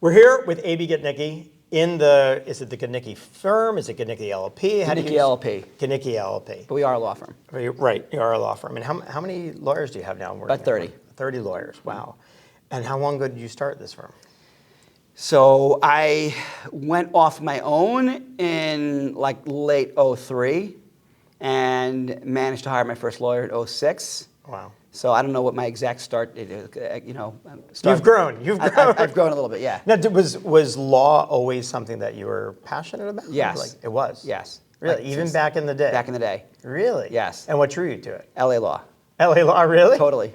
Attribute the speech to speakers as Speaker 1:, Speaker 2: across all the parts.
Speaker 1: We're here with Abe Gutnicki is it the Gutnicki firm? Is it Gutnicki LLP?
Speaker 2: Gutnicki LLP.
Speaker 1: Gutnicki LLP.
Speaker 2: But we are a law firm.
Speaker 1: Right, you are a law firm. And how many lawyers do you have now?
Speaker 2: About 30.
Speaker 1: 30 lawyers, wow. And how long ago did you start this firm?
Speaker 2: So I went off my own in like late 03 and managed to hire my first lawyer in 06.
Speaker 1: Wow.
Speaker 2: So I don't know what my exact start,
Speaker 1: You've grown.
Speaker 2: I've grown a little bit, yeah.
Speaker 1: Now, was law always something that you were passionate about?
Speaker 2: Yes.
Speaker 1: It was?
Speaker 2: Yes.
Speaker 1: Really? Even back in the day?
Speaker 2: Back in the day.
Speaker 1: Really?
Speaker 2: Yes.
Speaker 1: And what drew you to it?
Speaker 2: LA Law.
Speaker 1: LA Law, really?
Speaker 2: Totally.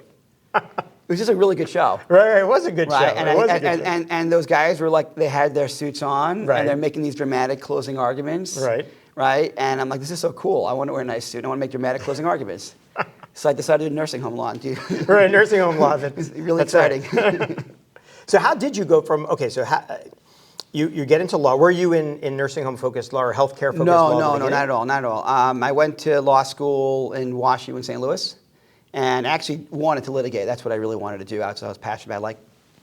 Speaker 2: It was just a really good show.
Speaker 1: Right, it was a good show.
Speaker 2: And those guys were like, they had their suits on,
Speaker 1: right.
Speaker 2: And they're making these dramatic closing arguments.
Speaker 1: Right.
Speaker 2: Right? And I'm like, this is so cool. I want to wear a nice suit. I want to make dramatic closing arguments. So I decided to do nursing home law.
Speaker 1: Right, nursing home law.
Speaker 2: It's really exciting.
Speaker 1: Right. So how did you go from, you get into law. Were you in nursing home focused law or healthcare focused law?
Speaker 2: No, not at all. I went to law school in WashU in St. Louis and actually wanted to litigate. That's what I really wanted to do. So I was passionate about like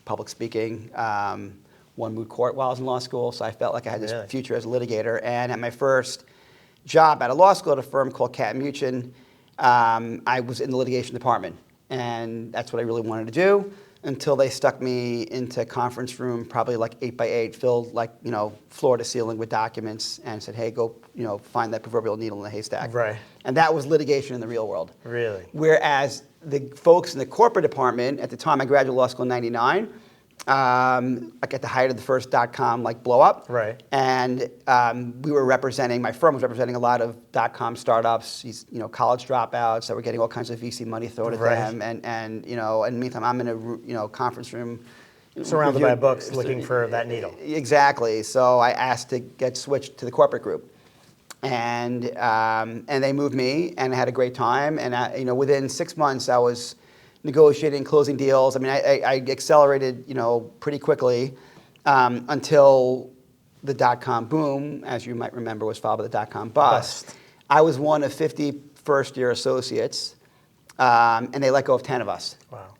Speaker 2: public speaking. Won moot court while I was in law school, so I felt like I had this future as a litigator. And at my first job at a law school at a firm called Cat Muchin, I was in the litigation department, and that's what I really wanted to do until they stuck me into a conference room, probably like 8 by 8, filled like, floor to ceiling with documents, and said, hey, go, find that proverbial needle in the haystack.
Speaker 1: Right.
Speaker 2: And that was litigation in the real world.
Speaker 1: Really?
Speaker 2: Whereas the folks in the corporate department, at the time I graduated law school in 99, like at the height of the first .com like blow up,
Speaker 1: right?
Speaker 2: And my firm was representing a lot of .com startups, these college dropouts that were getting all kinds of VC money thrown at them, and meantime I'm in a conference room,
Speaker 1: surrounded by books, looking for that needle.
Speaker 2: Exactly. So I asked to get switched to the corporate group, and they moved me, and I had a great time, and within 6 months I was negotiating, closing deals. I mean, I accelerated, pretty quickly until the .com boom, as you might remember, was followed by the .com bust. I was one of 50 first-year associates, and they let go of 10 of us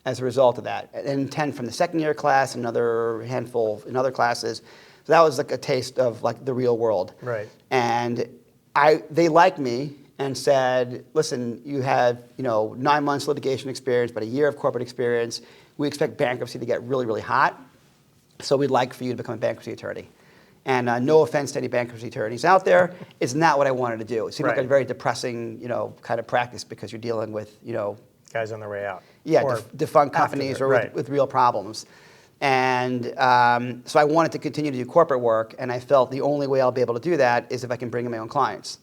Speaker 2: as a result of that, and 10 from the second-year class, another handful in other classes. So that was like a taste of like the real world.
Speaker 1: Right.
Speaker 2: And they liked me. And said, listen, you have 9 months litigation experience, but a year of corporate experience. We expect bankruptcy to get really, really hot. So we'd like for you to become a bankruptcy attorney. And no offense to any bankruptcy attorneys out there, it's not what I wanted to do. It seemed like a very depressing, kind of practice because you're dealing with,
Speaker 1: guys on their way out.
Speaker 2: Yeah, defunct companies or with real problems. And so I wanted to continue to do corporate work, and I felt the only way I'll be able to do that is if I can bring in my own clients.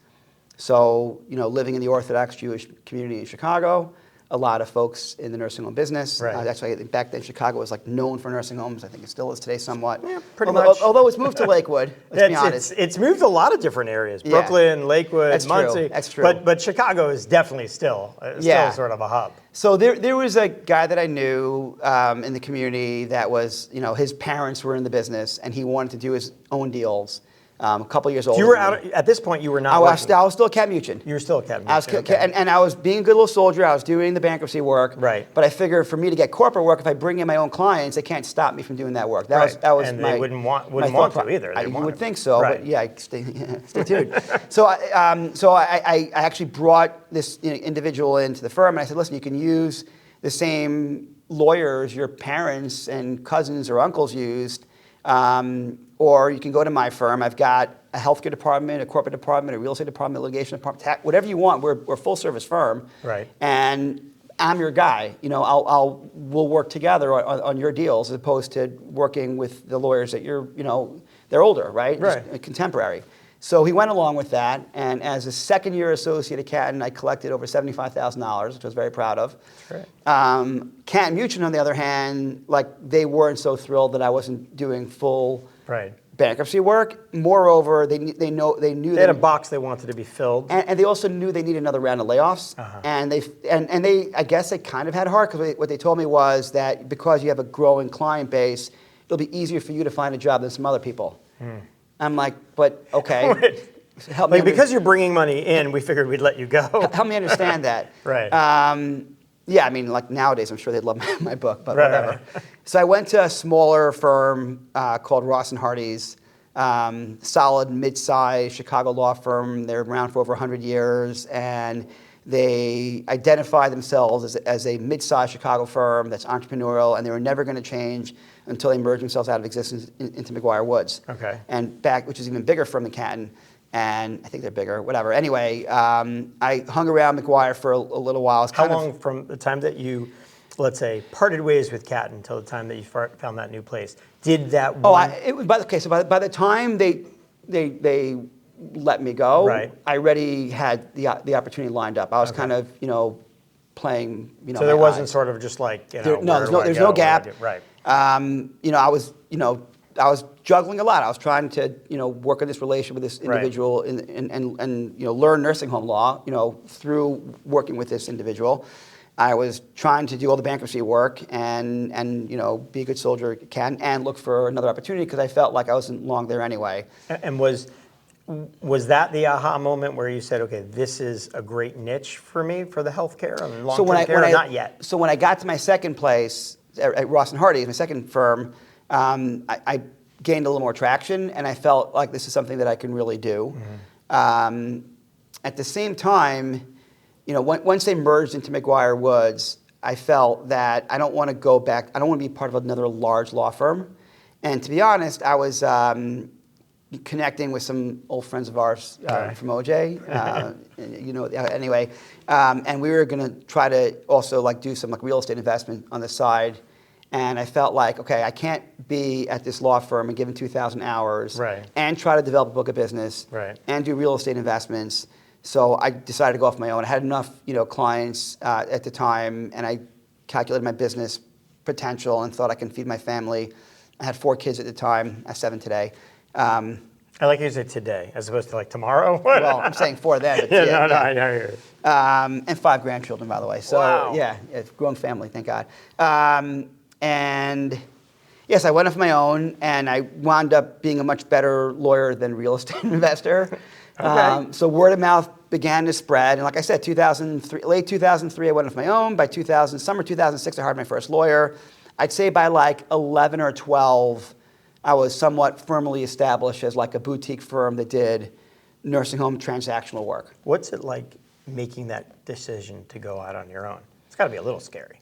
Speaker 2: So, living in the Orthodox Jewish community in Chicago, a lot of folks in the nursing home business.
Speaker 1: Right.
Speaker 2: That's why back then Chicago was like known for nursing homes. I think it still is today somewhat.
Speaker 1: Yeah, pretty much.
Speaker 2: Although it's moved to Lakewood, let's be honest.
Speaker 1: It's moved to a lot of different areas. Brooklyn, Lakewood, Muncie.
Speaker 2: That's true.
Speaker 1: But Chicago is definitely still sort of a hub.
Speaker 2: So there was a guy that I knew in the community that was, his parents were in the business and he wanted to do his own deals. A couple years older.
Speaker 1: So you were out at this point. You were not.
Speaker 2: I was still at Cat Muchin.
Speaker 1: You were still at Cat Muchin.
Speaker 2: And I was being a good little soldier. I was doing the bankruptcy work.
Speaker 1: Right.
Speaker 2: But I figured for me to get corporate work, if I bring in my own clients, they can't stop me from doing that work. That was
Speaker 1: and
Speaker 2: my.
Speaker 1: They wouldn't want to either.
Speaker 2: You would think so,
Speaker 1: right.
Speaker 2: But yeah, stay tuned. So I actually brought this individual into the firm, and I said, listen, you can use the same lawyers your parents and cousins or uncles used. Or you can go to my firm. I've got a healthcare department, a corporate department, a real estate department, a litigation department, whatever you want. We're a full service firm.
Speaker 1: Right.
Speaker 2: And I'm your guy. We'll work together on your deals as opposed to working with the lawyers that they're older, right?
Speaker 1: Right.
Speaker 2: Just contemporary. So he went along with that, and as a second-year associate at Catton, I collected over $75,000, which I was very proud of.
Speaker 1: Right.
Speaker 2: Catton Muchin, on the other hand, they weren't so thrilled that I wasn't doing full bankruptcy work. Moreover, they knew
Speaker 1: they had a box they wanted to be filled,
Speaker 2: and they also knew they needed another round of layoffs. And they I guess they kind of had heart because what they told me was that because you have a growing client base, it'll be easier for you to find a job than some other people. I'm like, but okay. Help me
Speaker 1: because you're bringing money in, we figured we'd let you go.
Speaker 2: Help me understand that.
Speaker 1: Right.
Speaker 2: Yeah, I mean, like nowadays, I'm sure they'd love my book, but
Speaker 1: Right,
Speaker 2: whatever.
Speaker 1: right.
Speaker 2: So I went to a smaller firm called Ross and Hardy's, solid mid-sized Chicago law firm. They're around for over 100 years, and they identify themselves as a mid-sized Chicago firm that's entrepreneurial, and they were never going to change until they merged themselves out of existence into McGuire Woods.
Speaker 1: Okay.
Speaker 2: And back, which is even bigger firm than Canton, and I think they're bigger, whatever. Anyway, I hung around McGuire for a little while.
Speaker 1: How long from the time that you, let's say, parted ways with Catton until the time that you found that new place? Did that one?
Speaker 2: It was so by the time they let me go,
Speaker 1: Right.
Speaker 2: I already had the opportunity lined up. I was kind of playing.
Speaker 1: So there
Speaker 2: my
Speaker 1: wasn't
Speaker 2: odds.
Speaker 1: sort of just like
Speaker 2: There's no gap.
Speaker 1: Right.
Speaker 2: I was juggling a lot. I was trying to work on this relationship with this
Speaker 1: Right.
Speaker 2: individual and learn nursing home law through working with this individual. I was trying to do all the bankruptcy work and be a good soldier and look for another opportunity because I felt like I wasn't long there anyway.
Speaker 1: And was that the aha moment where you said, okay, this is a great niche for me for the healthcare and long-term care, or not yet?
Speaker 2: So when I got to my second place at Ross and Hardy's, my second firm, I gained a little more traction, and I felt like this is something that I can really do.
Speaker 1: Mm-hmm.
Speaker 2: At the same time, once they merged into McGuire Woods, I felt that I don't want to go back. I don't want to be part of another large law firm. And to be honest, I was connecting with some old friends of ours
Speaker 1: Right.
Speaker 2: from OJ. Anyway, and we were going to try to also do some real estate investment on the side. And I felt like, okay, I can't be at this law firm and given 2,000 hours
Speaker 1: Right.
Speaker 2: and try to develop a book of business
Speaker 1: Right.
Speaker 2: and do real estate investments. So I decided to go off my own. I had enough, clients at the time, and I calculated my business potential and thought I can feed my family. I had 4 kids at the time. I have 7 today.
Speaker 1: I like you said today as opposed to tomorrow.
Speaker 2: Well, I'm saying 4 then. But
Speaker 1: I know you're.
Speaker 2: And 5 grandchildren, by the way. So
Speaker 1: Wow.
Speaker 2: yeah, it's a grown family, thank God. And yes, I went off my own, and I wound up being a much better lawyer than real estate investor.
Speaker 1: Okay.
Speaker 2: So word of mouth began to spread, and like I said, late 2003, I went off my own. By summer 2006, I hired my first lawyer. I'd say by 11 or 12, I was somewhat firmly established as a boutique firm that did nursing home transactional work.
Speaker 1: What's it like making that decision to go out on your own? It's got to be a little scary.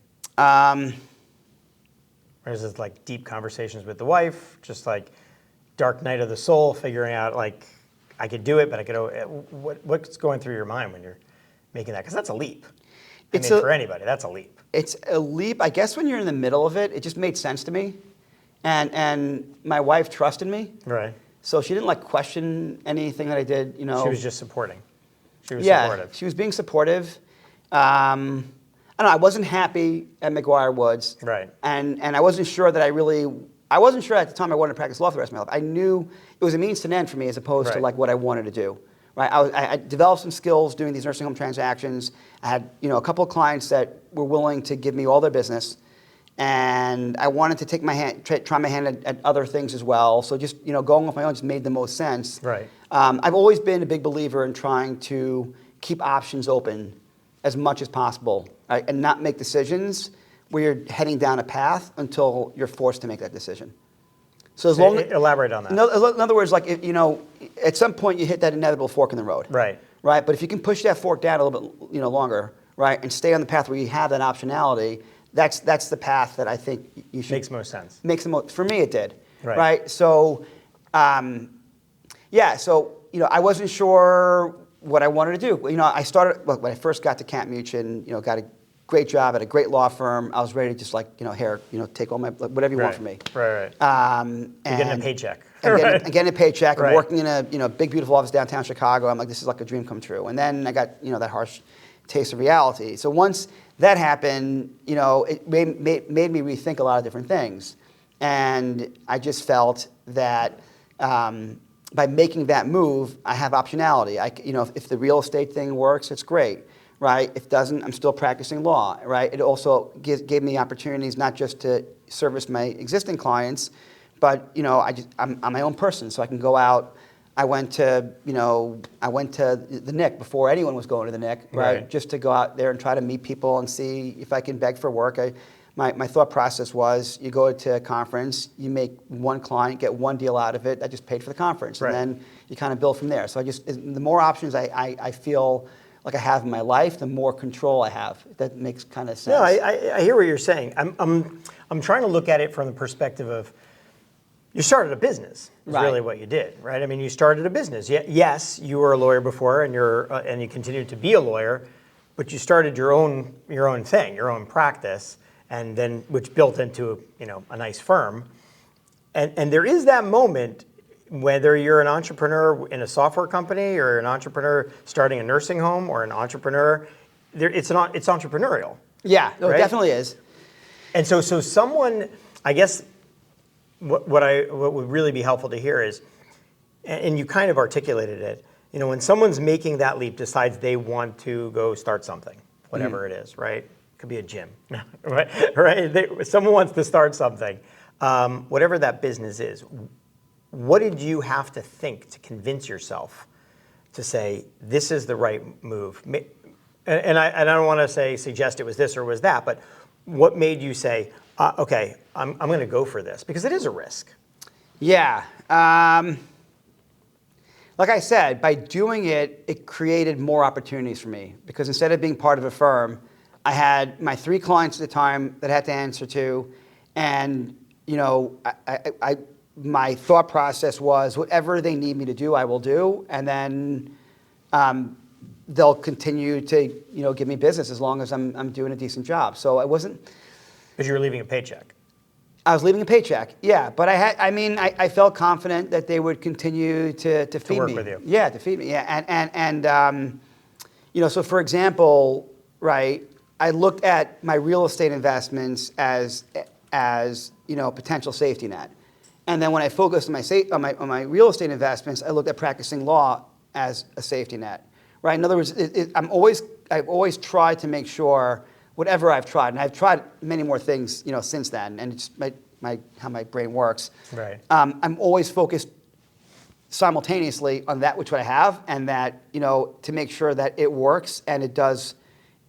Speaker 1: Or is it deep conversations with the wife, just dark night of the soul, figuring out I could do it, but I could. What's going through your mind when you're making that? Because that's a leap. For anybody, that's a leap.
Speaker 2: It's a leap. I guess when you're in the middle of it, it just made sense to me, and my wife trusted me.
Speaker 1: Right.
Speaker 2: So she didn't question anything that I did.
Speaker 1: She was just supporting. She was
Speaker 2: supportive. She was being supportive. I don't know. I wasn't happy at McGuire Woods.
Speaker 1: Right.
Speaker 2: And I wasn't sure that I wasn't sure at the time I wanted to practice law for the rest of my life. I knew it was a means to an end for me as opposed to
Speaker 1: Right.
Speaker 2: what I wanted to do. Right. I developed some skills doing these nursing home transactions. I had a couple of clients that were willing to give me all their business, and I wanted to take try my hand at other things as well. So just going off my own just made the most sense.
Speaker 1: Right.
Speaker 2: I've always been a big believer in trying to keep options open as much as possible, right? And not make decisions where you're heading down a path until you're forced to make that decision. So as long
Speaker 1: elaborate on that.
Speaker 2: In other words, at some point you hit that inevitable fork in the road.
Speaker 1: Right.
Speaker 2: Right. But if you can push that fork down a little bit, longer, right, and stay on the path where you have that optionality, that's the path that I think you should.
Speaker 1: Makes most sense.
Speaker 2: For me, it did.
Speaker 1: Right.
Speaker 2: So, I wasn't sure what I wanted to do. I started when I first got to Camp Mutual, got a great job at a great law firm. I was ready to just take all my whatever you want from me.
Speaker 1: Right.
Speaker 2: And
Speaker 1: getting a paycheck.
Speaker 2: And getting a paycheck.
Speaker 1: Right.
Speaker 2: And working in a big beautiful office downtown Chicago. I'm like, this is like a dream come true. And then I got that harsh taste of reality. So once that happened, it made me rethink a lot of different things. And I just felt that by making that move, I have optionality. If the real estate thing works, it's great, right? If it doesn't, I'm still practicing law, right? It also gave me opportunities not just to service my existing clients, but I'm my own person, so I can go out I went to the Nick before anyone was going to the Nick, right? Just to go out there and try to meet people and see if I can beg for work. My thought process was, you go to a conference, you make one client, get one deal out of it, that just paid for the conference. And then you kind of build from there. So the more options I feel like I have in my life, the more control I have. That makes kind of sense.
Speaker 1: No, I hear what you're saying. I'm trying to look at it from the perspective of, you started a business, is really what you did, right? I mean, you started a business. Yes, you were a lawyer before, and you continued to be a lawyer, but you started your own thing, your own practice, and then which built into a nice firm. And there is that moment, whether you're an entrepreneur in a software company or an entrepreneur starting a nursing home or an entrepreneur, it's entrepreneurial.
Speaker 2: Yeah, no,
Speaker 1: right?
Speaker 2: It definitely is.
Speaker 1: And so someone, I guess, what would really be helpful to hear is, and you kind of articulated it, when someone's making that leap, decides they want to go start something, whatever it is, right? It could be a gym, right? Someone wants to start something, whatever that business is. What did you have to think to convince yourself to say, this is the right move? And I don't want to suggest it was this or was that, but what made you say, okay, I'm going to go for this? Because it is a risk.
Speaker 2: Yeah. Like I said, by doing it, it created more opportunities for me. Because instead of being part of a firm, I had my 3 clients at the time that I had to answer to. And, my thought process was, whatever they need me to do, I will do. And then they'll continue to, give me business as long as I'm doing a decent job. So I wasn't...
Speaker 1: Because you were leaving a paycheck.
Speaker 2: I was leaving a paycheck, yeah. But I felt confident that they would continue to feed me.
Speaker 1: To work with you.
Speaker 2: Yeah, to feed me, yeah. And so for example, right, I looked at my real estate investments as potential safety net. And then when I focused on my real estate investments, I looked at practicing law as a safety net, right? In other words, I've always tried to make sure, whatever I've tried, and I've tried many more things, since then, and it's how my brain works.
Speaker 1: Right.
Speaker 2: I'm always focused simultaneously on that which I have, and that to make sure that it works and it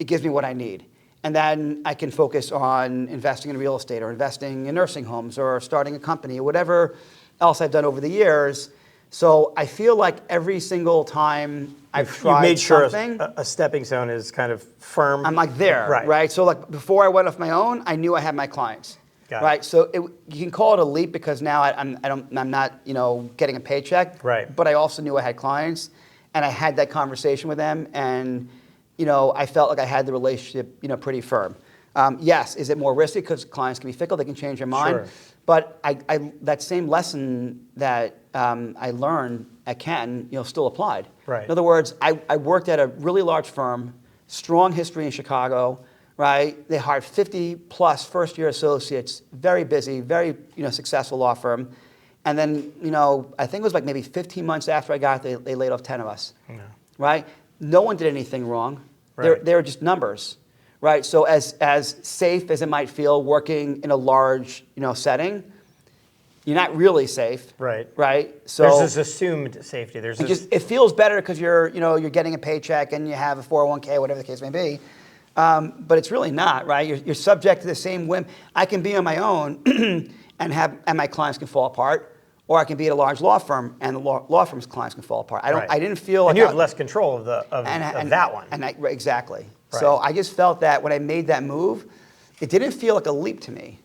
Speaker 2: gives me what I need, and then I can focus on investing in real estate or investing in nursing homes or starting a company or whatever else I've done over the years. So I feel like every single time I've tried
Speaker 1: you made sure
Speaker 2: something,
Speaker 1: a stepping stone is kind of firm.
Speaker 2: I'm like there, right? So like before I went off my own, I knew I had my clients, right? So you can call it a leap because now I'm not getting a paycheck,
Speaker 1: right?
Speaker 2: But I also knew I had clients, and I had that conversation with them, and I felt like I had the relationship pretty firm. Yes, is it more risky because clients can be fickle? They can change their mind.
Speaker 1: Sure.
Speaker 2: But that same lesson that I learned at Canton, still applied.
Speaker 1: Right.
Speaker 2: In other words, I worked at a really large firm, strong history in Chicago, right? They hired 50 plus first-year associates, very busy, very successful law firm. And then I think it was like maybe 15 months after I got they laid off 10 of us. Yeah. Right? No one did anything wrong. Right. They're just numbers. Right, so as safe as it might feel working in a large, setting, you're not really safe.
Speaker 1: Right.
Speaker 2: Right. So
Speaker 1: there's this assumed safety.
Speaker 2: It feels better because you're getting a paycheck and you have a 401k, whatever the case may be, but it's really not. Right. You're subject to the same whim. I can be on my own and my clients can fall apart, or I can be at a large law firm and the law firm's clients can fall apart. I didn't feel like
Speaker 1: you have less control of that one.
Speaker 2: Exactly.
Speaker 1: Right.
Speaker 2: So I just felt that when I made that move, it didn't feel like a leap to me.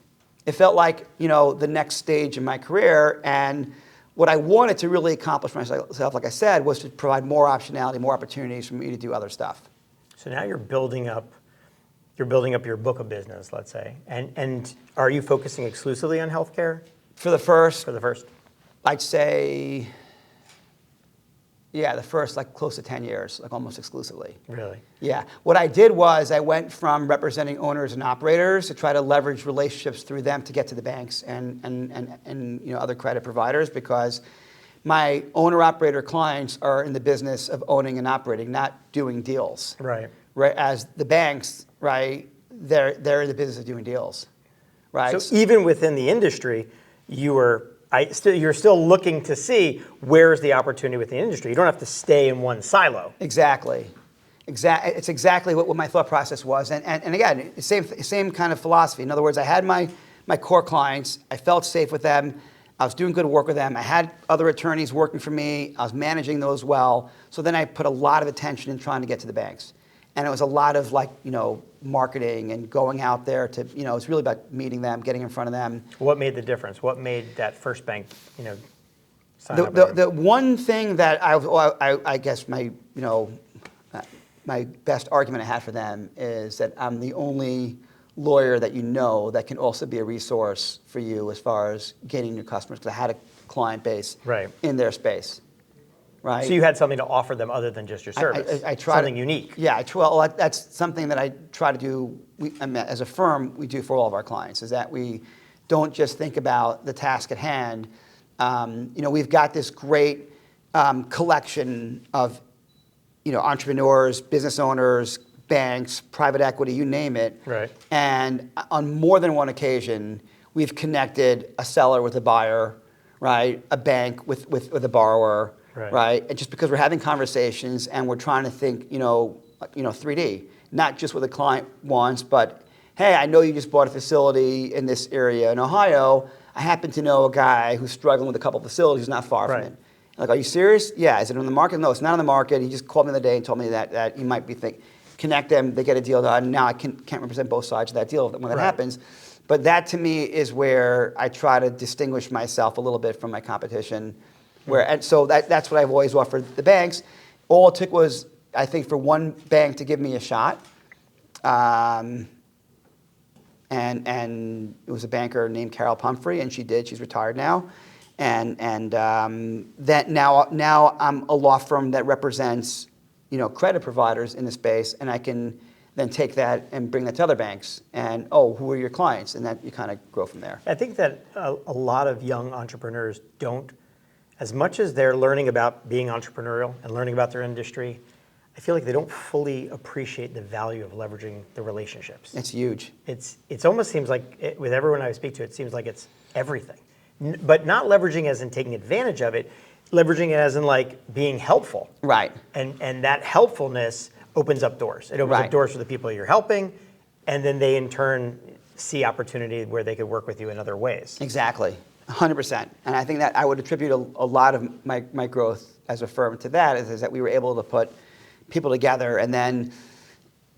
Speaker 2: It felt like, the next stage in my career. And what I wanted to really accomplish for myself, like I said, was to provide more optionality, more opportunities for me to do other stuff.
Speaker 1: So now you're building up your book of business, let's say. And are you focusing exclusively on healthcare?
Speaker 2: For the first,
Speaker 1: I'd
Speaker 2: say, the first close to 10 years, almost exclusively.
Speaker 1: Really?
Speaker 2: Yeah. What I did was I went from representing owners and operators to try to leverage relationships through them to get to the banks and other credit providers, because my owner-operator clients are in the business of owning and operating, not doing deals.
Speaker 1: Right.
Speaker 2: Right. As the banks, right, they're in the business of doing deals. Right.
Speaker 1: So even within the industry, you were you're still looking to see where's the opportunity with the industry. You don't have to stay in one silo.
Speaker 2: Exactly. It's exactly what my thought process was. And again, same kind of philosophy. In other words, I had my core clients. I felt safe with them. I was doing good work with them. I had other attorneys working for me. I was managing those well. So then I put a lot of attention in trying to get to the banks. And it was a lot of marketing and going out there to, it's really about meeting them, getting in front of them.
Speaker 1: What made the difference? What made that first bank, sign up?
Speaker 2: The one thing that I guess my best argument I had for them is that I'm the only lawyer that that can also be a resource for you as far as gaining new customers, because I had a client base in their space. Right.
Speaker 1: So you had something to offer them other than just your service.
Speaker 2: I tried
Speaker 1: something unique.
Speaker 2: Yeah, well, that's something that I try to do. As a firm, we do for all of our clients, is that we don't just think about the task at hand. We've got this great collection of entrepreneurs, business owners, banks, private equity, you name it.
Speaker 1: Right.
Speaker 2: And on more than one occasion, we've connected a seller with a buyer, right? A bank with a borrower. Right. And just because we're having conversations and we're trying to think, 3D, not just what the client wants, but hey, I know you just bought a facility in this area in Ohio. I happen to know a guy who's struggling with a couple of facilities not far from it. Like, are you serious? Yeah. Is it on the market? No, it's not on the market. He just called me the other day and told me that he might be thinking. Connect them, they get a deal done. Now I can't represent both sides of that deal when that happens. But that to me is where I try to distinguish myself a little bit from my competition. And so that's what I've always offered the banks. All it took was, I think, for one bank to give me a shot. And it was a banker named Carol Pumphrey, and she did. She's retired now. And that now I'm a law firm that represents credit providers in the space, and I can then take that and bring that to other banks. And who are your clients? And that you kind of grow from there.
Speaker 1: I think that a lot of young entrepreneurs don't. As much as they're learning about being entrepreneurial and learning about their industry, I feel like they don't fully appreciate the value of leveraging the relationships.
Speaker 2: It's huge.
Speaker 1: It almost seems like, with everyone I speak to, it seems like it's everything. But not leveraging as in taking advantage of it, leveraging it as in being helpful.
Speaker 2: Right.
Speaker 1: And that helpfulness opens up doors. It opens up doors for the people you're helping, and then they in turn see opportunity where they could work with you in other ways.
Speaker 2: Exactly. 100%. And I think that I would attribute a lot of my growth as a firm to that, is that we were able to put people together. And then,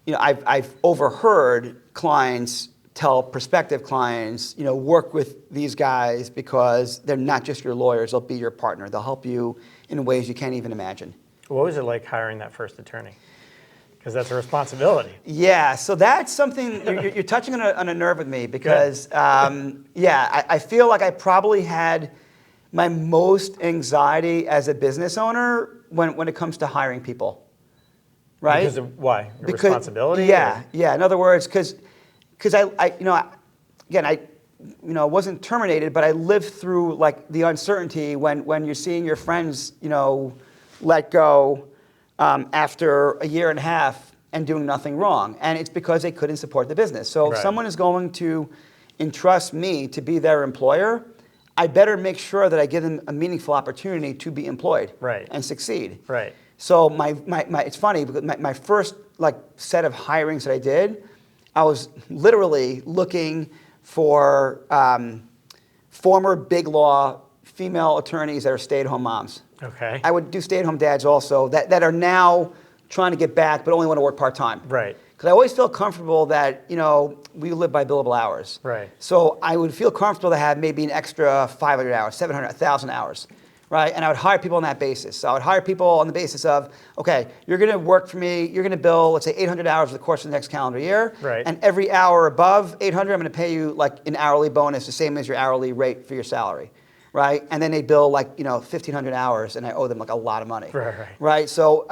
Speaker 2: I've overheard clients tell prospective clients, work with these guys because they're not just your lawyers, they'll be your partner. They'll help you in ways you can't even imagine.
Speaker 1: What was it like hiring that first attorney? Because that's a responsibility.
Speaker 2: Yeah, so that's something, you're touching on a nerve with me because, I feel like I probably had my most anxiety as a business owner when it comes to hiring people, right?
Speaker 1: Because of why? Responsibility?
Speaker 2: Yeah. In other words, because I wasn't terminated, but I lived through the uncertainty when you're seeing your friends, let go after a year and a half and doing nothing wrong. And it's because they couldn't support the business. So if someone is going to entrust me to be their employer, I better make sure that I give them a meaningful opportunity to be employed and succeed. Right. So it's funny, because my first set of hirings that I did, I was literally looking for former big law female attorneys that are stay-at-home moms.
Speaker 1: Okay.
Speaker 2: I would do stay-at-home dads also that are now trying to get back but only want to work part-time. Right. Because I always feel comfortable that, we live by billable hours. Right. So I would feel comfortable to have maybe an extra 500 hours, 700, 1,000 hours. Right. And I would hire people on that basis. So I would hire people on the basis of, okay, you're going to work for me, you're going to bill, let's say 800 hours over the course of the next calendar year. Right. And every hour above 800, I'm going to pay you an hourly bonus, the same as your hourly rate for your salary. Right. And then they bill 1,500 hours and I owe them a lot of money. Right. So,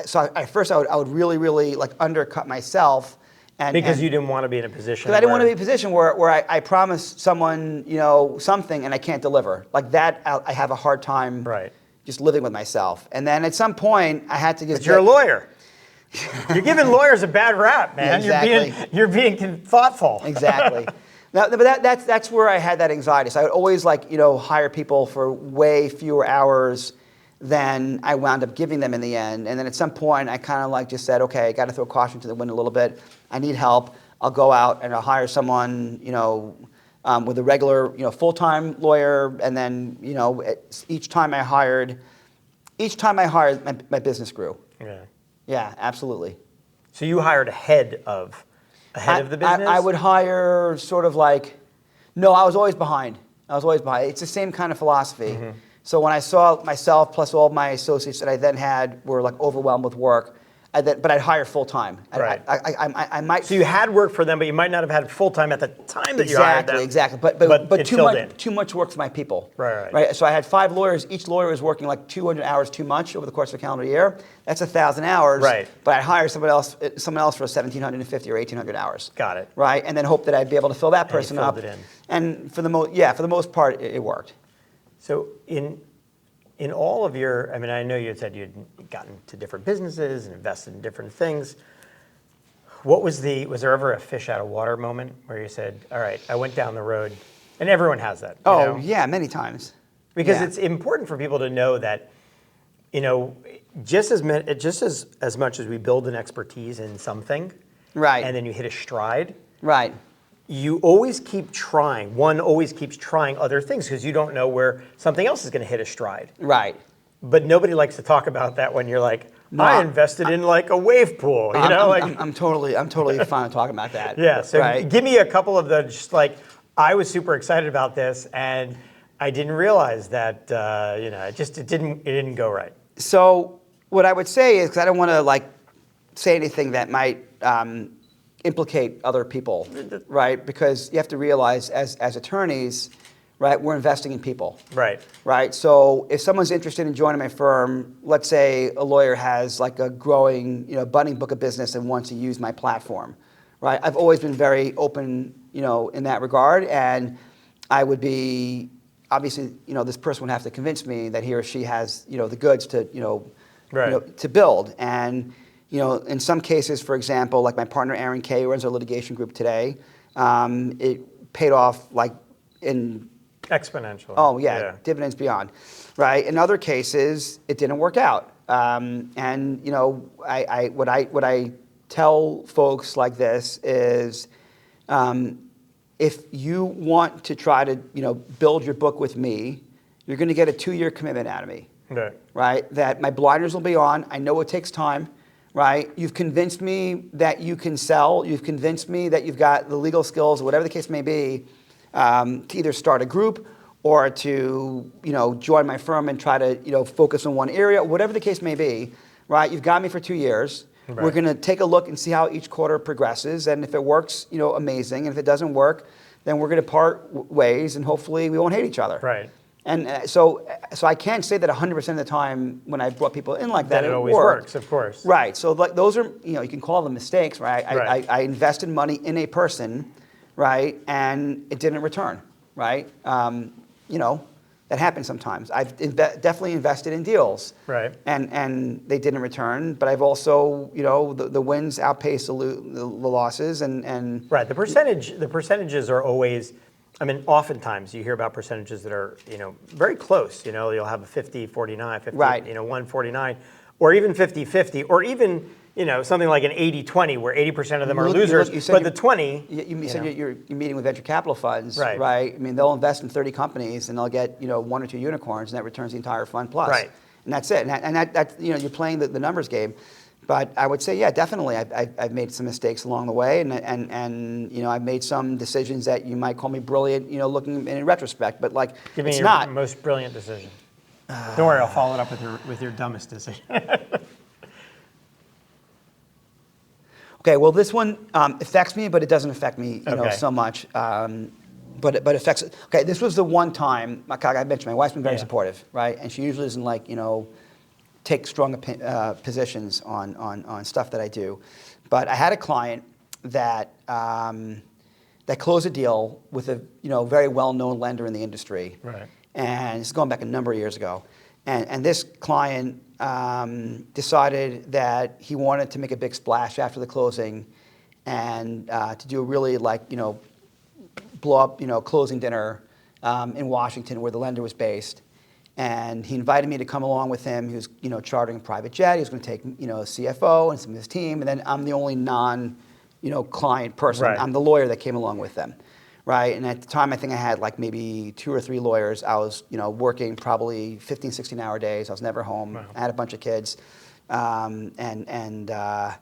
Speaker 2: so at first I would really, really undercut myself.
Speaker 1: Because you didn't want to be in a position.
Speaker 2: Because I didn't want to be in a position where I promise someone, something and I can't deliver. That, I have a hard time just living with myself. And then at some point, I had to just...
Speaker 1: But you're a lawyer. You're giving lawyers a bad rap, man.
Speaker 2: Yeah, exactly.
Speaker 1: You're being thoughtful.
Speaker 2: Exactly. Now, but that's where I had that anxiety. So I would always hire people for way fewer hours than I wound up giving them in the end. And then at some point, I kind of just said, okay, I got to throw caution to the wind a little bit. I need help. I'll go out and I'll hire someone, with a regular, full-time lawyer. And then, each time I hired, my business grew.
Speaker 1: Yeah.
Speaker 2: Yeah, absolutely.
Speaker 1: So you hired ahead of the business?
Speaker 2: I would hire no, I was always behind. It's the same kind of philosophy.
Speaker 1: Mm-hmm.
Speaker 2: So when I saw myself plus all my associates that I then had were overwhelmed with work, but I'd hire full time.
Speaker 1: Right.
Speaker 2: I might.
Speaker 1: So you had work for them, but you might not have had full time at the time that you hired them.
Speaker 2: Exactly. But
Speaker 1: it filled in.
Speaker 2: too much work for my people.
Speaker 1: Right.
Speaker 2: So I had 5 lawyers. Each lawyer was working 200 hours too much over the course of a calendar year. That's 1,000 hours.
Speaker 1: Right.
Speaker 2: But I'd hire someone else for 1,750 or 1,800 hours.
Speaker 1: Got it.
Speaker 2: Right. And then hope that I'd be able to fill that person up.
Speaker 1: It in.
Speaker 2: And for the most part, it worked.
Speaker 1: So in all of your, I know you had said you'd gotten to different businesses and invested in different things. Was there ever a fish out of water moment where you said, all right, I went down the road, and everyone has that.
Speaker 2: Yeah, many times.
Speaker 1: Because it's important for people to know that, just as much as we build an expertise in something,
Speaker 2: right,
Speaker 1: and then you hit a stride,
Speaker 2: right,
Speaker 1: you always keep trying. One always keeps trying other things because you don't know where something else is going to hit a stride.
Speaker 2: Right.
Speaker 1: But nobody likes to talk about that when you're like, I invested in a wave pool.
Speaker 2: I'm totally fine with talking about that.
Speaker 1: Yeah. So
Speaker 2: right.
Speaker 1: Give me a couple of the I was super excited about this and I didn't realize that it didn't go right.
Speaker 2: So what I would say is, because I don't want to say anything that might implicate other people, right? Because you have to realize as attorneys, right, we're investing in people.
Speaker 1: Right.
Speaker 2: Right. So if someone's interested in joining my firm, let's say a lawyer has a growing, budding book of business and wants to use my platform, right? I've always been very open, in that regard, and I would be obviously, this person would have to convince me that he or she has, the goods to, to build. And in some cases, for example, my partner Aaron Kay, who runs our litigation group today, it paid off in
Speaker 1: exponential.
Speaker 2: Oh yeah, dividends beyond, right? In other cases, it didn't work out. And what I tell folks like this is, if you want to try to build your book with me, you're going to get a 2-year commitment out of me.
Speaker 1: Okay.
Speaker 2: Right? That my blinders will be on. I know it takes time. Right? You've convinced me that you can sell. You've convinced me that you've got the legal skills, or whatever the case may be, to either start a group or to join my firm and try to focus on one area, whatever the case may be. Right? You've got me for 2 years. Right. We're going to take a look and see how each quarter progresses, and if it works, amazing. And if it doesn't work, then we're going to part ways, and hopefully we won't hate each other.
Speaker 1: Right.
Speaker 2: And so I can't say that 100% of the time when I brought people in like that,
Speaker 1: it always
Speaker 2: worked.
Speaker 1: Works, of course.
Speaker 2: Right. So those are, you can call them mistakes, right?
Speaker 1: Right.
Speaker 2: I invested money in a person, right, and it didn't return, right? That happens sometimes. I've definitely invested in deals,
Speaker 1: right,
Speaker 2: and they didn't return. But I've also, the wins outpace the losses, and
Speaker 1: right. The percentages are always. Oftentimes you hear about percentages that are, very close. You'll have a 50-49, 50,
Speaker 2: right.
Speaker 1: 149, or even 50-50, or even, something like an 80-20, where 80% of them are losers, but the 20.
Speaker 2: You said you're meeting with venture capital funds,
Speaker 1: right?
Speaker 2: Right. They'll invest in 30 companies and they'll get 1 or 2 unicorns, and that returns the entire fund plus.
Speaker 1: Right.
Speaker 2: And that's it. And that you're playing the numbers game. But I would say, yeah, definitely, I've made some mistakes along the way, and I've made some decisions that you might call me brilliant, looking in retrospect, but
Speaker 1: Give me
Speaker 2: it's
Speaker 1: your
Speaker 2: not.
Speaker 1: most brilliant decision. Don't worry, I'll follow it up with your dumbest decision.
Speaker 2: Okay, well, this one affects me, but it doesn't affect me,
Speaker 1: Okay.
Speaker 2: so much. But it affects. Okay, this was the one time. Like I mentioned, my wife's been very supportive, right? And she usually doesn't take strong positions on stuff that I do. But I had a client that that closed a deal with a very well-known lender in the industry.
Speaker 1: Right.
Speaker 2: And it's going back a number of years ago. And this client decided that he wanted to make a big splash after the closing and to do a really blow up, closing dinner in Washington where the lender was based. And he invited me to come along with him. He was, chartering a private jet. He was going to take, a CFO and some of his team. And then I'm the only client person.
Speaker 1: Right.
Speaker 2: I'm the lawyer that came along with them, right? And at the time, I think I had like maybe 2 or 3 lawyers. I was, working probably 15, 16-hour days. I was never home.
Speaker 1: Wow.
Speaker 2: I had a bunch of kids. I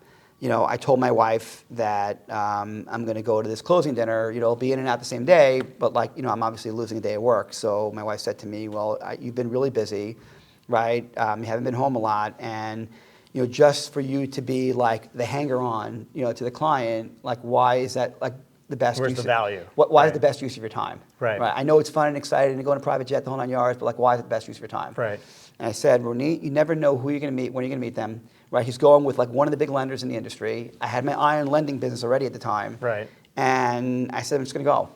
Speaker 2: told my wife that I'm going to go to this closing dinner. I'll be in and out the same day, but I'm obviously losing a day of work. So my wife said to me, well, you've been really busy, right? You haven't been home a lot. And, just for you to be like the hanger-on, to the client, why is that the best
Speaker 1: Where's
Speaker 2: use
Speaker 1: the value?
Speaker 2: Why is the best use of your time?
Speaker 1: Right.
Speaker 2: I know it's fun and exciting to go on a private jet, the whole 9 yards, but why is it the best use of your time?
Speaker 1: Right.
Speaker 2: And I said, Ronit, you never know who you're going to meet, when you're going to meet them. Right, he's going with one of the big lenders in the industry. I had my eye on lending business already at the time.
Speaker 1: Right.
Speaker 2: And I said, I'm just going to go.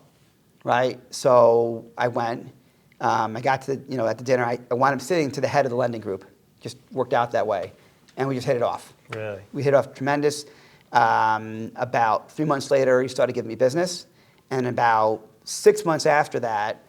Speaker 2: Right. So I went. I got to at the dinner. I wound up sitting to the head of the lending group. Just worked out that way, and we just hit it off.
Speaker 1: Really.
Speaker 2: We hit it off tremendous. About 3 months later, he started giving me business, and about 6 months after that,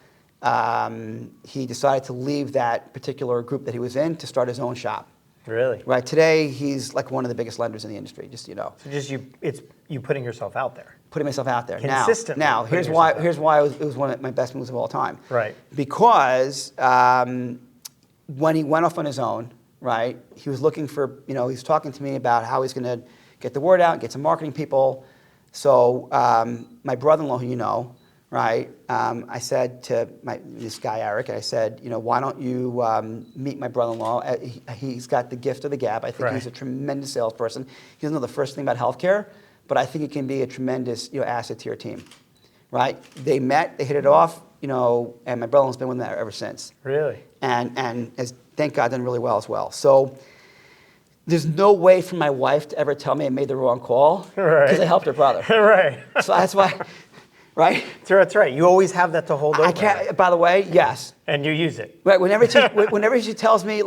Speaker 2: he decided to leave that particular group that he was in to start his own shop.
Speaker 1: Really?
Speaker 2: Right. Today, he's one of the biggest lenders in the industry, just.
Speaker 1: So it's you putting yourself out there.
Speaker 2: Putting myself out there.
Speaker 1: Consistently.
Speaker 2: Now here's why it was one of my best moves of all time.
Speaker 1: Right.
Speaker 2: Because when he went off on his own, right, he was looking for, he was talking to me about how he's going to get the word out, get some marketing people. So my brother-in-law, who you know, right, I said to this guy, Eric, I said, why don't you meet my brother-in-law? He's got the gift of the gab. I think
Speaker 1: Right.
Speaker 2: he's a tremendous salesperson. He doesn't know the first thing about healthcare, but I think he can be a tremendous asset to your team, right? They met, they hit it off, and my brother-in-law's been with them ever since.
Speaker 1: Really?
Speaker 2: And has, thank God, done really well as well. So there's no way for my wife to ever tell me I made the wrong call because I helped her brother.
Speaker 1: Right.
Speaker 2: So that's why. Right?
Speaker 1: That's right. You always have that to hold over.
Speaker 2: I can't. By the way, yes.
Speaker 1: And you use it.
Speaker 2: Right. Whenever she tells me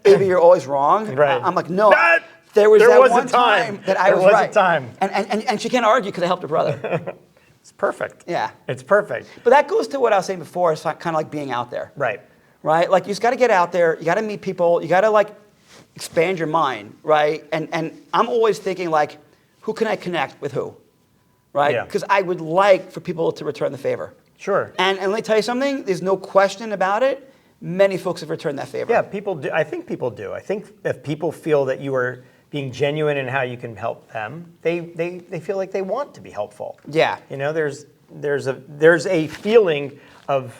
Speaker 2: Abe, you're always wrong.
Speaker 1: Right.
Speaker 2: I'm like, no.
Speaker 1: That-
Speaker 2: There was
Speaker 1: a
Speaker 2: one time that I was
Speaker 1: right.
Speaker 2: right.
Speaker 1: There was a time.
Speaker 2: And she can't argue because I helped her brother.
Speaker 1: It's perfect.
Speaker 2: Yeah.
Speaker 1: It's perfect.
Speaker 2: But that goes to what I was saying before. It's kind of like being out there.
Speaker 1: Right.
Speaker 2: Right. You just got to get out there. You got to meet people. You got to expand your mind. Right. And I'm always thinking who can I connect with who? Right?
Speaker 1: Yeah.
Speaker 2: Because I would like for people to return the favor.
Speaker 1: Sure.
Speaker 2: And let me tell you something, there's no question about it. Many folks have returned that favor.
Speaker 1: Yeah, people do. I think people do. I think if people feel that you are being genuine in how you can help them, they feel like they want to be helpful.
Speaker 2: Yeah.
Speaker 1: There's a feeling of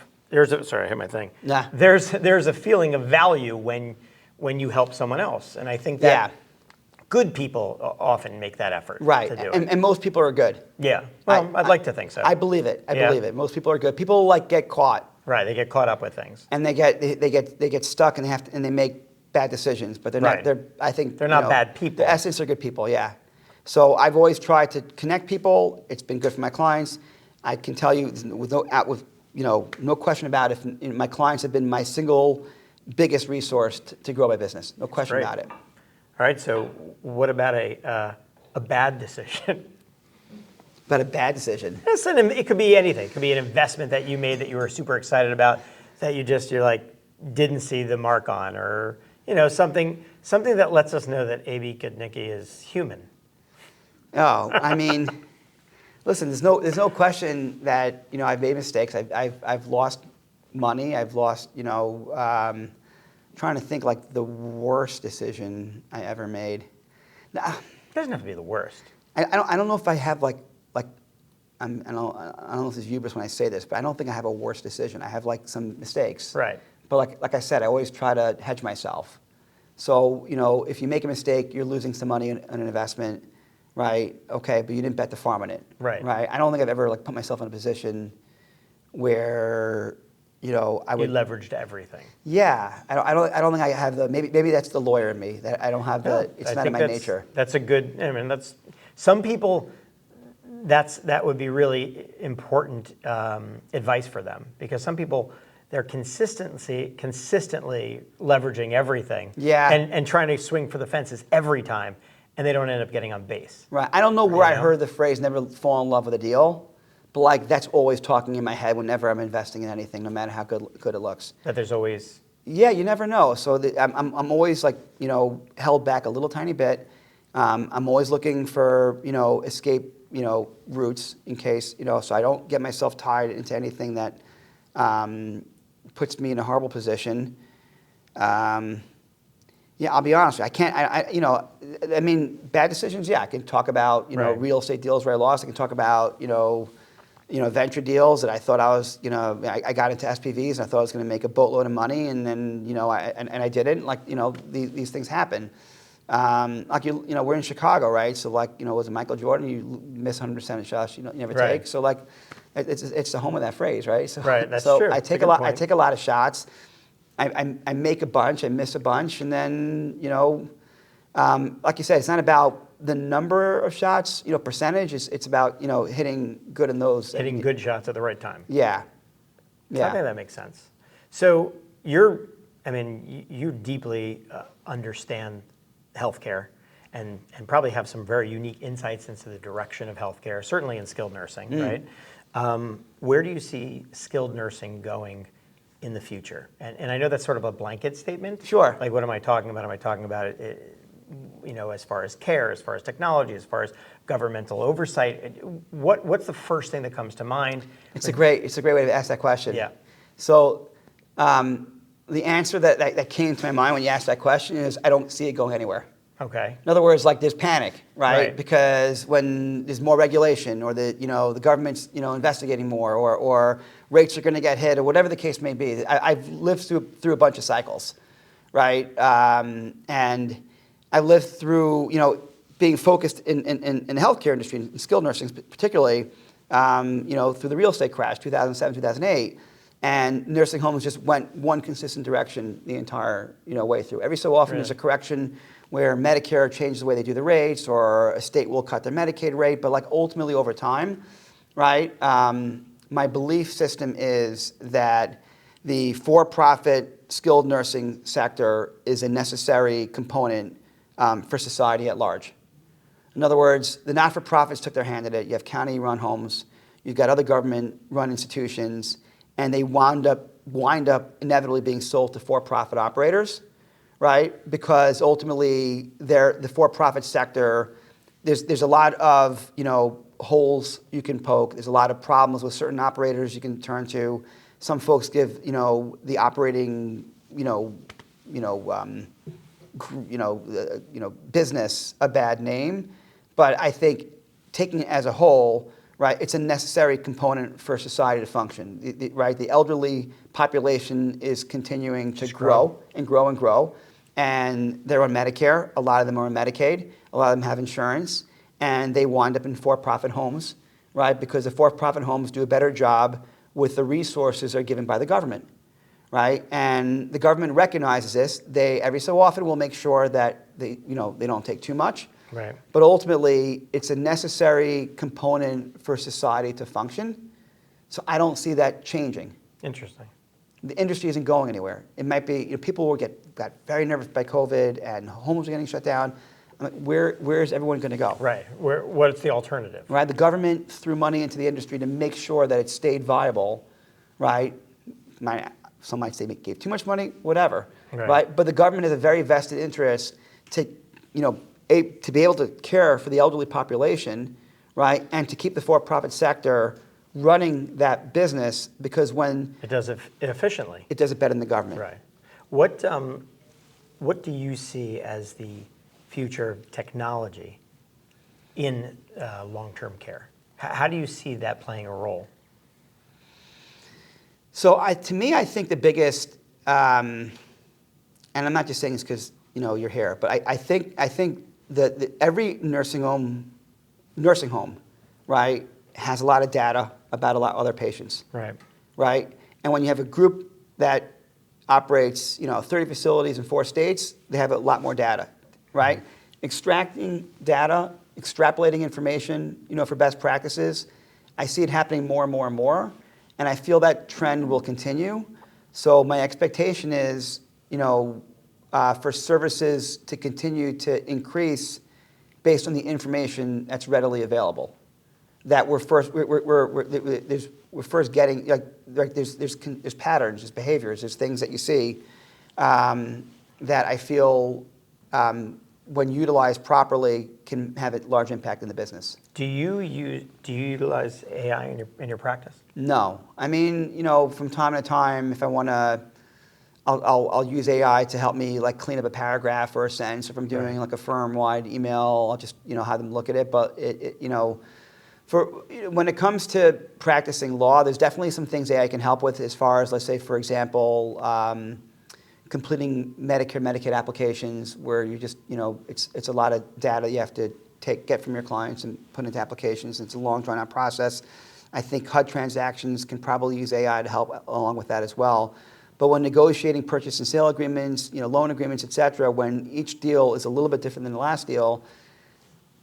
Speaker 1: sorry, I hit my thing.
Speaker 2: Nah.
Speaker 1: There's a feeling of value when you help someone else, and I think that good people often make that effort to do it.
Speaker 2: And most people are good.
Speaker 1: Yeah. Well, I'd like to think so.
Speaker 2: I believe it. I
Speaker 1: Yeah.
Speaker 2: believe it. Most people are good. People get caught.
Speaker 1: Right. They get caught up with things.
Speaker 2: And they get stuck and they make bad decisions. But they're
Speaker 1: Right.
Speaker 2: not. I think
Speaker 1: They're not bad people.
Speaker 2: The essence are good people. Yeah. So I've always tried to connect people. It's been good for my clients. I can tell you with no question about it. My clients have been my single biggest resource to grow my business. No question
Speaker 1: Great.
Speaker 2: about it.
Speaker 1: All right. So what about a bad decision?
Speaker 2: But a bad decision.
Speaker 1: It could be anything. It could be an investment that you made that you were super excited about that you're didn't see the mark on, or something that lets us know that Abe Gutnicki is human.
Speaker 2: Oh, I mean, listen. There's no question that I've made mistakes. I've lost money. I've lost trying to think the worst decision I ever made. Nah,
Speaker 1: It doesn't have to be the worst.
Speaker 2: I don't know if I have I don't know if it's hubris when I say this, but I don't think I have a worse decision. I have some mistakes.
Speaker 1: Right.
Speaker 2: But like I said, I always try to hedge myself. So if you make a mistake, you're losing some money on an investment, right? Okay, but you didn't bet the farm on it.
Speaker 1: Right.
Speaker 2: Right. I don't think I've ever put myself in a position where I would.
Speaker 1: You leveraged everything.
Speaker 2: Yeah, I don't think I have the maybe that's the lawyer in me that I don't have the. It's not in my nature.
Speaker 1: That's a good. that's some people. That would be really important advice for them, because some people they're consistently leveraging everything.
Speaker 2: Yeah.
Speaker 1: And trying to swing for the fences every time, and they don't end up getting on base.
Speaker 2: Right. I don't know where I heard the phrase "never fall in love with a deal," But like that's always talking in my head whenever I'm investing in anything, no matter how good it looks.
Speaker 1: That there's always.
Speaker 2: Yeah, you never know. So I'm always like, held back a little tiny bit. I'm always looking for, escape, routes in case, so I don't get myself tied into anything that puts me in a horrible position. Yeah, I'll be honest with you. I mean, bad decisions, yeah. I can talk about,
Speaker 1: Right.
Speaker 2: real estate deals where I lost. I can talk about, venture deals that I thought I was, I got into SPVs and I thought I was going to make a boatload of money, and then, I didn't. Like, these things happen. We're in Chicago, right? So like, was it Michael Jordan? You miss 100% of shots you never
Speaker 1: Right.
Speaker 2: take. So like, it's the home of that phrase, right? So,
Speaker 1: Right, that's
Speaker 2: so
Speaker 1: true.
Speaker 2: I
Speaker 1: That's a
Speaker 2: take
Speaker 1: good
Speaker 2: a lot.
Speaker 1: point.
Speaker 2: I take a lot of shots. I make a bunch. I miss a bunch, and then like you said, it's not about the number of shots, percentage. It's about hitting good in those.
Speaker 1: Hitting good shots at the right time.
Speaker 2: Yeah.
Speaker 1: So I
Speaker 2: Yeah.
Speaker 1: think that makes sense. So you deeply understand healthcare and probably have some very unique insights into the direction of healthcare, certainly in skilled nursing, right? Where do you see skilled nursing going in the future? And I know that's sort of a blanket statement.
Speaker 2: Sure.
Speaker 1: Like, what am I talking about? Am I talking about it, as far as care, as far as technology, as far as governmental oversight? What's the first thing that comes to mind?
Speaker 2: It's a great way to ask that question.
Speaker 1: Yeah.
Speaker 2: So the answer that came to my mind when you asked that question is I don't see it going anywhere.
Speaker 1: Okay.
Speaker 2: In other words, like there's panic, right?
Speaker 1: Right.
Speaker 2: Because when there's more regulation, or the government's investigating more, or rates are going to get hit, or whatever the case may be. I've lived through a bunch of cycles, right? And I lived through being focused in the healthcare industry, in skilled nursing particularly, through the real estate crash, 2007, 2008. And nursing homes just went one consistent direction the entire way through. Every so often there's a correction where Medicare changes the way they do the rates, or a state will cut their Medicaid rate. But like ultimately over time, right? My belief system is that the for-profit skilled nursing sector is a necessary component for society at large. In other words, the not-for-profits took their hand at it. You have county-run homes, you've got other government-run institutions, and they wind up inevitably being sold to for-profit operators, right? Because ultimately, the for-profit sector, there's a lot of holes you can poke. There's a lot of problems with certain operators you can turn to. Some folks give the operating business a bad name, but I think taking it as a whole, right, it's a necessary component for society to function. Right, the elderly population is continuing to grow and grow and grow, and they're on Medicare. A lot of them are on Medicaid. A lot of them have insurance, and they wind up in for-profit homes, right, because the for-profit homes do a better job with the resources they're given by the government. Right, and the government recognizes this. They every so often will make sure that they don't take too much.
Speaker 1: Right.
Speaker 2: But ultimately, it's a necessary component for society to function. So I don't see that changing.
Speaker 1: Interesting.
Speaker 2: The industry isn't going anywhere. It might be people got very nervous by COVID, and homes are getting shut down. I'm like, where is everyone going to go?
Speaker 1: Right. What's the alternative?
Speaker 2: Right. The government threw money into the industry to make sure that it stayed viable. Right. Some might say gave too much money, whatever, right? But the government has a very vested interest to be able to care for the elderly population, right, and to keep the for-profit sector running that business, because when
Speaker 1: it does it efficiently,
Speaker 2: it does it better than the government.
Speaker 1: Right. What do you see as the future of technology in long-term care? How do you see that playing a role?
Speaker 2: So to me, I think the biggest, and I'm not just saying this because you're here, but I think that every nursing home, right, has a lot of data about a lot of other patients.
Speaker 1: Right.
Speaker 2: Right, and when you have a group that operates 30 facilities in 4 states, they have a lot more data. Right, extracting data, extrapolating information, for best practices, I see it happening more and more and more. And I feel that trend will continue. So my expectation is, for services to continue to increase based on the information that's readily available. that we're first getting, like there's patterns, there's behaviors, there's things that you see that I feel when utilized properly can have a large impact in the business.
Speaker 1: Do you utilize AI in your practice?
Speaker 2: No, I mean, from time to time, if I want to, I'll use AI to help me like clean up a paragraph or a sentence. If I'm doing like a firm-wide email, I'll just have them look at it. But when it comes to practicing law, there's definitely some things AI can help with as far as, let's say, for example, completing Medicare, Medicaid applications where you just, it's a lot of data you have to get from your clients and put into applications. It's a long, drawn-out process. I think HUD transactions can probably use AI to help along with that as well. But when negotiating purchase and sale agreements, loan agreements, et cetera, when each deal is a little bit different than the last deal,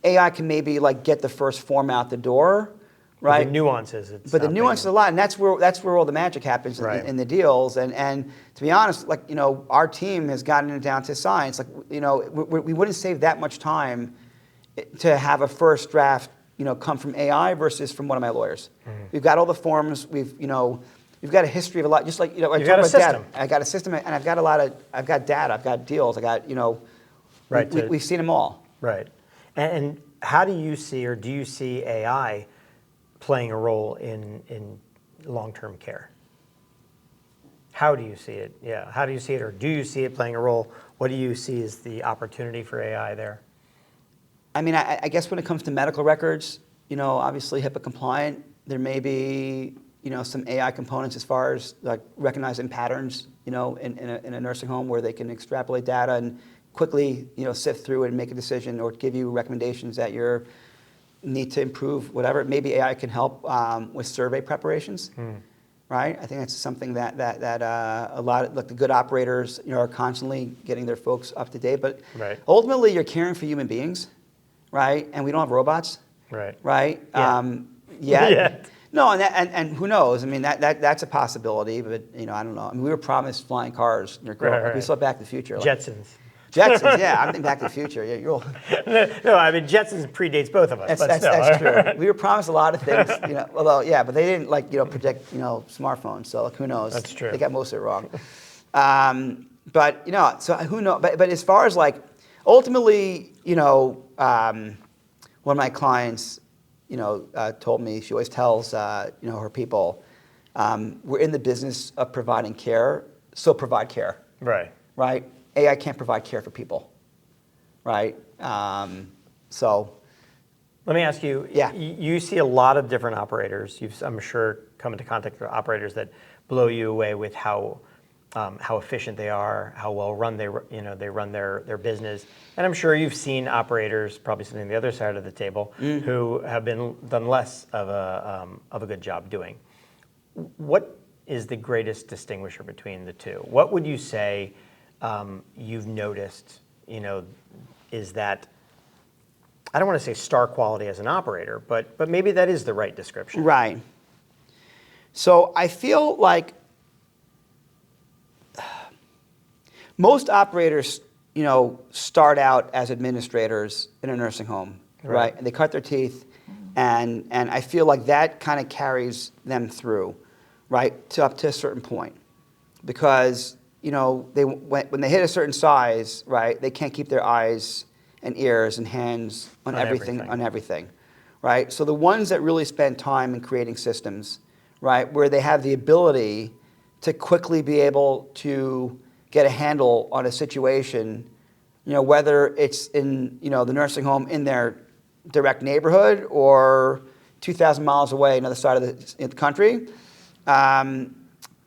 Speaker 2: AI can maybe like get the first form out the door, right?
Speaker 1: But the nuances.
Speaker 2: But the nuances a lot, and that's where all the magic happens in the deals. And to be honest, like our team has gotten it down to science. Like we wouldn't save that much time to have a first draft come from AI versus from one of my lawyers. Mm-hmm. We've got all the forms. We've got a history of a lot. Just like I talk about data. I got a system, and I've got data. I've got deals. I got
Speaker 1: Right.
Speaker 2: We've seen them all.
Speaker 1: Right. And how do you see, or do you see AI playing a role in long-term care? How do you see it? Yeah. How do you see it, or do you see it playing a role? What do you see as the opportunity for AI there?
Speaker 2: I mean, I guess when it comes to medical records, obviously HIPAA compliant, there may be some AI components as far as like recognizing patterns, in a nursing home where they can extrapolate data and quickly, sift through and make a decision or give you recommendations that you need to improve, whatever. Maybe AI can help with survey preparations, right? I think that's something that a lot of like the good operators, are constantly getting their folks up to date. But ultimately, you're caring for human beings, right? And we don't have robots, right?
Speaker 1: Yeah.
Speaker 2: Yeah. No, and who knows? I mean, that's a possibility, but I don't know. I mean, we were promised flying cars. We saw Back to the Future.
Speaker 1: Jetsons.
Speaker 2: Jetsons, yeah. I'm thinking Back to the Future. Yeah, you're old.
Speaker 1: No, I mean Jetsons predates both of us.
Speaker 2: That's true. We were promised a lot of things, although but they didn't project smartphones. So who knows?
Speaker 1: That's true.
Speaker 2: They got most of it wrong. But so who knows? But as far as like ultimately, one of my clients, told me, she always tells, her people, we're in the business of providing care, so provide care. Right? AI can't provide care for people, right? So.
Speaker 1: Let me ask you, you see a lot of different operators. I'm sure come into contact with operators that blow you away with how efficient they are, how well run they run their business. And I'm sure you've seen operators, probably sitting on the other side of the table, who have done less of a good job doing. What is the greatest distinguisher between the two? What would you say you've noticed? Is that, I don't want to say star quality as an operator, but maybe that is the right description.
Speaker 2: Right. So I feel like most operators, start out as administrators in a nursing home, right? And they cut their teeth, and I feel like that kind of carries them through, right, up to a certain point, because when they hit a certain size, right, they can't keep their eyes and ears and hands on everything, right? So the ones that really spend time in creating systems, right, where they have the ability to quickly be able to get a handle on a situation, whether it's in, the nursing home in their direct neighborhood or 2,000 miles away, another side of the country.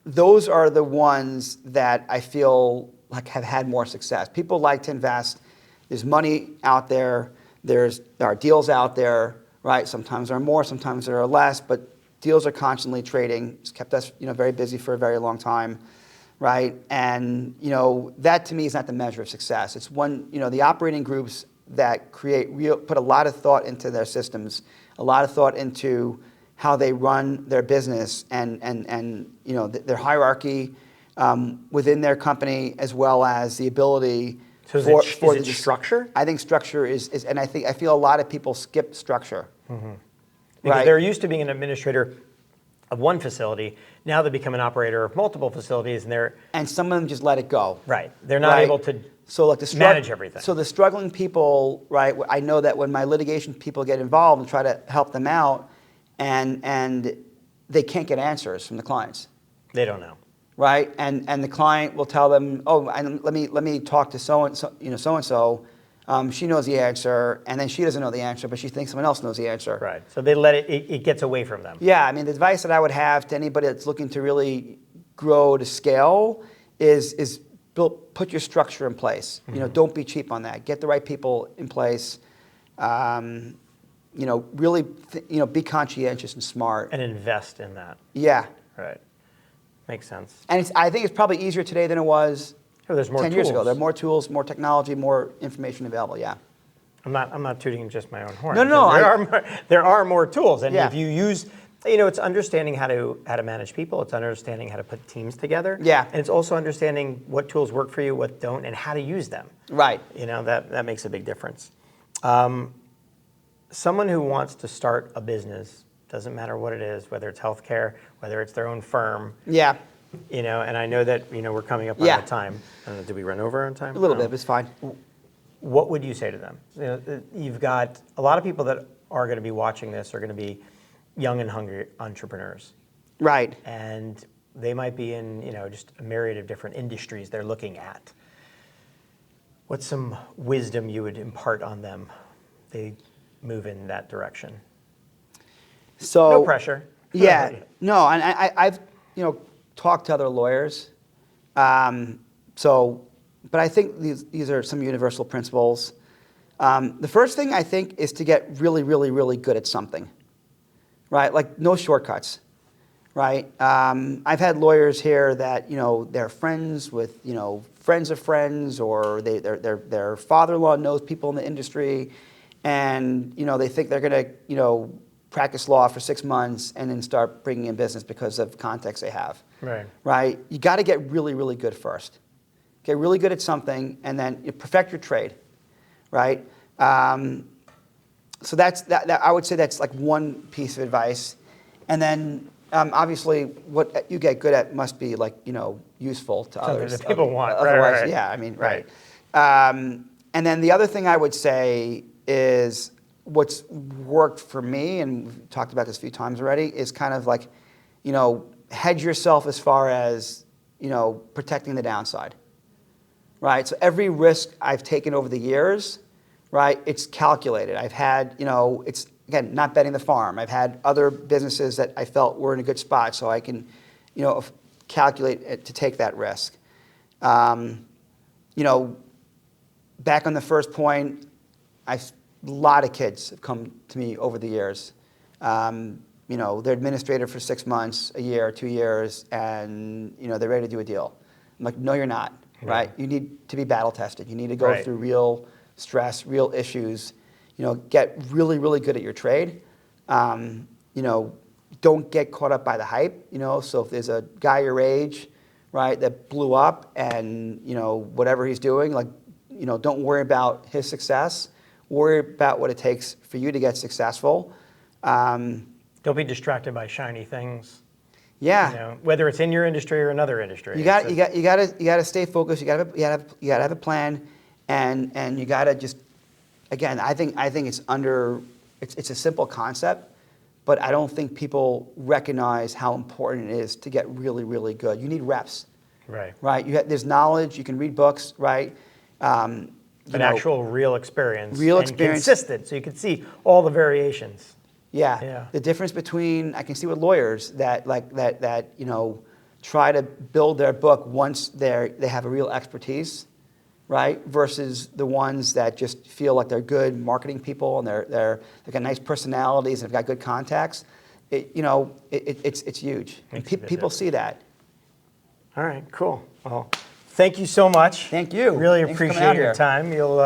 Speaker 2: Those are the ones that I feel like have had more success. People like to invest. There's money out there. There are deals out there, right? Sometimes there are more, sometimes there are less, but deals are constantly trading. It's kept us, very busy for a very long time, right? And, that to me is not the measure of success. It's the operating groups that put a lot of thought into their systems, a lot of thought into how they run their business and their hierarchy within their company, as well as the ability
Speaker 1: is it structure?
Speaker 2: I think structure is, and I feel a lot of people skip structure.
Speaker 1: Mm-hmm. Because
Speaker 2: Right.
Speaker 1: they're used to being an administrator of one facility. Now they become an operator of multiple facilities, and
Speaker 2: And some of them just let it go.
Speaker 1: right. They're not
Speaker 2: Right.
Speaker 1: able to
Speaker 2: So like
Speaker 1: manage everything.
Speaker 2: So the struggling people, right? I know that when my litigation people get involved and try to help them out, and they can't get answers from the clients,
Speaker 1: They don't know.
Speaker 2: right? And the client will tell them, oh, and let me talk to so and so. She knows the answer, and then she doesn't know the answer, but she thinks someone else knows the answer.
Speaker 1: Right. So they let it gets away from them.
Speaker 2: Yeah, I mean, the advice that I would have to anybody that's looking to really grow to scale is put your structure in place. You know, don't be cheap on that. Get the right people in place. You know, really, be conscientious and smart.
Speaker 1: And invest in that.
Speaker 2: Yeah,
Speaker 1: Right. Makes sense.
Speaker 2: and I think it's probably easier today than it was
Speaker 1: Oh, there's more
Speaker 2: 10 years ago.
Speaker 1: tools.
Speaker 2: There are more tools, more technology, more information available. Yeah.
Speaker 1: I'm not tooting just my own horn.
Speaker 2: No,
Speaker 1: There are more tools, and
Speaker 2: Yeah.
Speaker 1: if you use, it's understanding how to manage people. It's understanding how to put teams together.
Speaker 2: Yeah.
Speaker 1: And it's also understanding what tools work for you, what don't, and how to use them.
Speaker 2: Right.
Speaker 1: That makes a big difference. Someone who wants to start a business, doesn't matter what it is, whether it's healthcare, whether it's their own firm,
Speaker 2: Yeah.
Speaker 1: and I know that we're coming up on
Speaker 2: Yeah.
Speaker 1: the time. I don't know, did we run over on time?
Speaker 2: A little
Speaker 1: No.
Speaker 2: bit, but it's fine.
Speaker 1: What would you say to them? You've got a lot of people that are going to be watching this are going to be young and hungry entrepreneurs,
Speaker 2: Right.
Speaker 1: and they might be in just a myriad of different industries they're looking at. What's some wisdom you would impart on them? They move in that direction.
Speaker 2: So
Speaker 1: No pressure.
Speaker 2: Yeah, no, and I've talked to other lawyers, but I think these are some universal principles. The first thing I think is to get really, really, really good at something, right? Like no shortcuts, right? I've had lawyers here that they're friends with friends of friends, or their father-in-law knows people in the industry, and they think they're going to practice law for 6 months and then start bringing in business because of contacts they have.
Speaker 1: Right.
Speaker 2: Right? You got to get really, really good first. Get really good at something, and then you perfect your trade. Right? So that's that. I would say that's like one piece of advice, and then obviously what you get good at must be like useful to
Speaker 1: Something
Speaker 2: others.
Speaker 1: that people want.
Speaker 2: Otherwise,
Speaker 1: Right.
Speaker 2: yeah. I mean,
Speaker 1: Right.
Speaker 2: And then the other thing I would say is what's worked for me, and we've talked about this a few times already, is kind of like, hedge yourself as far as, protecting the downside, right? So every risk I've taken over the years, right, it's calculated. I've had, it's, again, not betting the farm. I've had other businesses that I felt were in a good spot, so I can, calculate it to take that risk. Back on the first point, a lot of kids have come to me over the years. They're administrator for 6 months, a year, 2 years, and they're ready to do a deal. I'm like, no, you're not, right? You need to be battle tested. You need to go
Speaker 1: Right.
Speaker 2: through real stress, real issues. Get really, really good at your trade. Don't get caught up by the hype. So if there's a guy your age, right, that blew up, and whatever he's doing, like, don't worry about his success. Worry about what it takes for you to get successful.
Speaker 1: Don't be distracted by shiny things.
Speaker 2: Yeah.
Speaker 1: Whether it's in your industry or another industry.
Speaker 2: You got to stay focused. You got to have a plan, and you got to just, again, I think it's a simple concept, but I don't think people recognize how important it is to get really, really good. You need reps.
Speaker 1: Right.
Speaker 2: Right. There's knowledge. You can read books. Right.
Speaker 1: Actual real experience.
Speaker 2: Real
Speaker 1: and
Speaker 2: experience.
Speaker 1: consistent, so you can see all the variations.
Speaker 2: Yeah. The difference between, I can see with lawyers that try to build their book once they have a real expertise, right? Versus the ones that just feel like they're good marketing people, and they've got nice personalities and have got good contacts. It's huge. And people see that.
Speaker 1: All right, cool. Well, thank you so much.
Speaker 2: Thank you.
Speaker 1: Really
Speaker 2: Thanks for coming
Speaker 1: appreciate
Speaker 2: out
Speaker 1: your
Speaker 2: here.
Speaker 1: time. You'll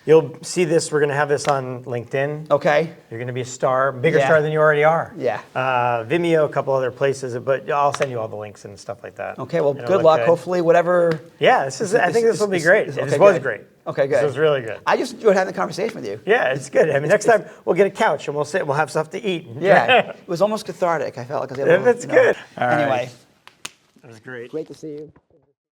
Speaker 1: You'll see this. We're going to have this on LinkedIn.
Speaker 2: Okay.
Speaker 1: You're going to be a star, bigger
Speaker 2: Yeah.
Speaker 1: star than you already are.
Speaker 2: Yeah.
Speaker 1: Vimeo, a couple other places, but I'll send you all the links and stuff like that.
Speaker 2: Okay, well,
Speaker 1: It'll
Speaker 2: good
Speaker 1: look
Speaker 2: luck.
Speaker 1: good.
Speaker 2: Hopefully, whatever.
Speaker 1: Yeah, I think this will be great.
Speaker 2: Okay,
Speaker 1: This was
Speaker 2: good.
Speaker 1: great.
Speaker 2: Okay, good.
Speaker 1: This was really good.
Speaker 2: I just enjoyed having the conversation with you.
Speaker 1: Yeah, it's good. I mean, next time we'll get a couch and we'll sit and we'll have stuff to eat.
Speaker 2: Yeah, it was almost cathartic. I felt like I was able to.
Speaker 1: That's good. All right.
Speaker 2: Anyway,
Speaker 1: That was great.
Speaker 2: great to see you.